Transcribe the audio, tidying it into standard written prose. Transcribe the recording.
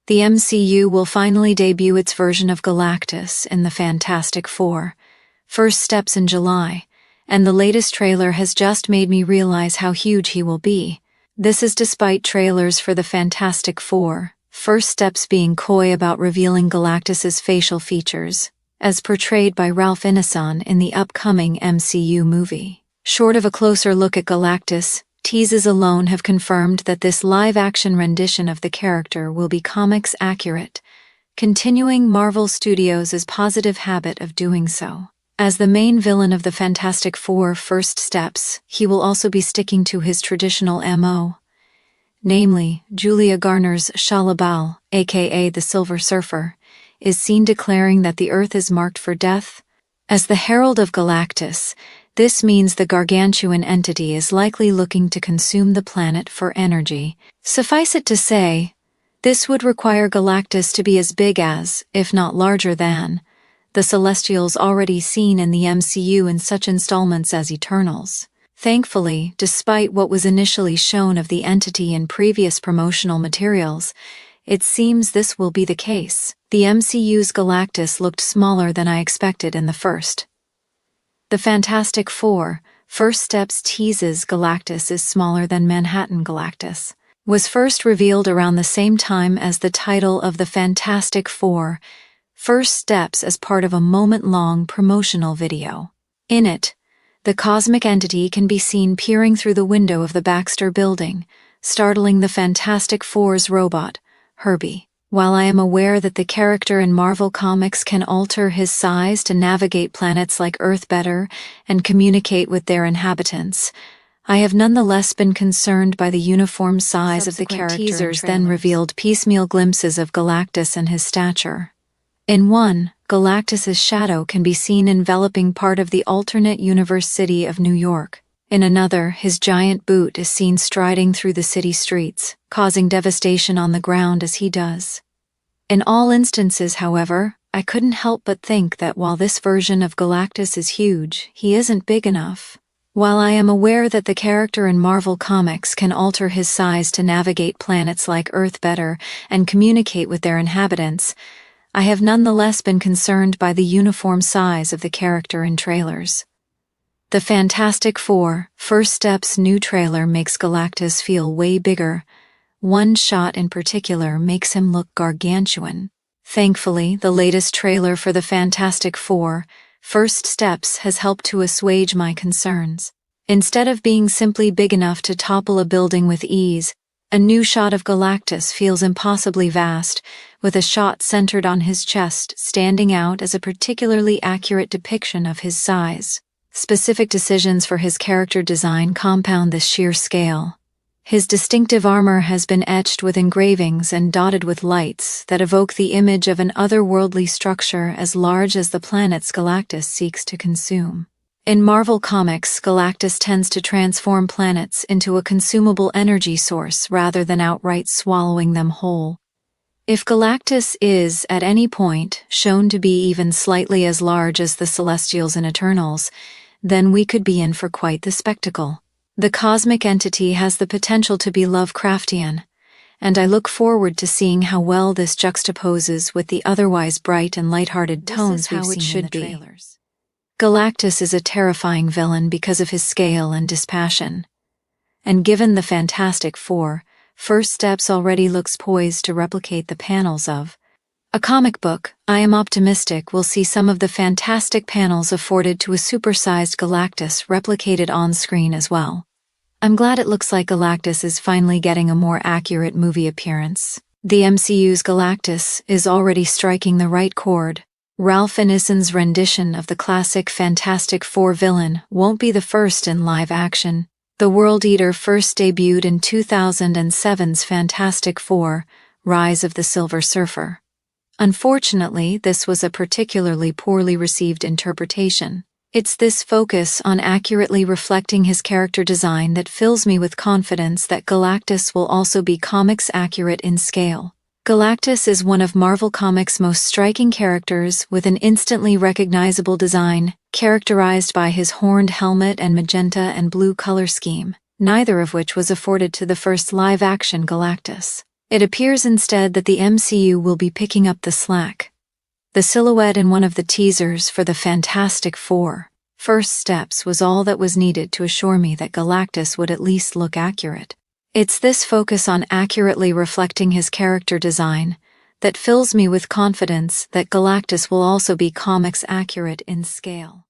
The MCU will finally debut its version of Galactus in the Fantastic Four. First steps in July, and the latest trailer has just made me realize how huge he will be. This is despite trailers for the Fantastic Four, first steps being coy about revealing Galactus's facial features, as portrayed by Ralph Ineson in the upcoming MCU movie. Short of a closer look at Galactus, teases alone have confirmed that this live-action rendition of the character will be comics accurate, continuing Marvel Studios' positive habit of doing so. As the main villain of the Fantastic Four first steps, he will also be sticking to his traditional MO. Namely, Julia Garner's Shalla-Bal, aka the Silver Surfer, is seen declaring that the Earth is marked for death. As the herald of Galactus, this means the gargantuan entity is likely looking to consume the planet for energy. Suffice it to say, this would require Galactus to be as big as, if not larger than, the Celestials already seen in the MCU in such installments as Eternals. Thankfully, despite what was initially shown of the entity in previous promotional materials, it seems this will be the case. The MCU's Galactus looked smaller than I expected in the first. The Fantastic Four, First Steps teases Galactus is smaller than Manhattan Galactus, was first revealed around the same time as the title of the Fantastic Four, First Steps, as part of a moment-long promotional video. In it, the cosmic entity can be seen peering through the window of the Baxter Building, startling the Fantastic Four's robot, Herbie. While I am aware that the character in Marvel Comics can alter his size to navigate planets like Earth better and communicate with their inhabitants, I have nonetheless been concerned by the uniform size of the character. Teasers then revealed piecemeal glimpses of Galactus and his stature. In one, Galactus's shadow can be seen enveloping part of the alternate universe city of New York. In another, his giant boot is seen striding through the city streets, causing devastation on the ground as he does. In all instances, however, I couldn't help but think that while this version of Galactus is huge, he isn't big enough. While I am aware that the character in Marvel Comics can alter his size to navigate planets like Earth better and communicate with their inhabitants, I have nonetheless been concerned by the uniform size of the character in trailers. The Fantastic Four, First Steps new trailer makes Galactus feel way bigger. One shot in particular makes him look gargantuan. Thankfully, the latest trailer for the Fantastic Four, First Steps, has helped to assuage my concerns. Instead of being simply big enough to topple a building with ease, a new shot of Galactus feels impossibly vast, with a shot centered on his chest standing out as a particularly accurate depiction of his size. Specific decisions for his character design compound this sheer scale. His distinctive armor has been etched with engravings and dotted with lights that evoke the image of an otherworldly structure as large as the planets Galactus seeks to consume. In Marvel Comics, Galactus tends to transform planets into a consumable energy source rather than outright swallowing them whole. If Galactus is, at any point, shown to be even slightly as large as the Celestials in Eternals, then we could be in for quite the spectacle. The cosmic entity has the potential to be Lovecraftian, and I look forward to seeing how well this juxtaposes with the otherwise bright and lighthearted tones we've seen in the trailers. Galactus is a terrifying villain because of his scale and dispassion. And given the Fantastic Four, First Steps already looks poised to replicate the panels of a comic book, I am optimistic we'll see some of the fantastic panels afforded to a supersized Galactus replicated on screen as well. I'm glad it looks like Galactus is finally getting a more accurate movie appearance. The MCU's Galactus is already striking the right chord. Ralph Ineson's rendition of the classic Fantastic Four villain won't be the first in live action. The World Eater first debuted in 2007's Fantastic Four, Rise of the Silver Surfer. Unfortunately, this was a particularly poorly received interpretation. It's this focus on accurately reflecting his character design that fills me with confidence that Galactus will also be comics accurate in scale. Galactus is one of Marvel Comics' most striking characters with an instantly recognizable design, characterized by his horned helmet and magenta and blue color scheme, neither of which was afforded to the first live-action Galactus. It appears instead that the MCU will be picking up the slack. The silhouette in one of the teasers for the Fantastic Four first steps was all that was needed to assure me that Galactus would at least look accurate. It's this focus on accurately reflecting his character design that fills me with confidence that Galactus will also be comics accurate in scale.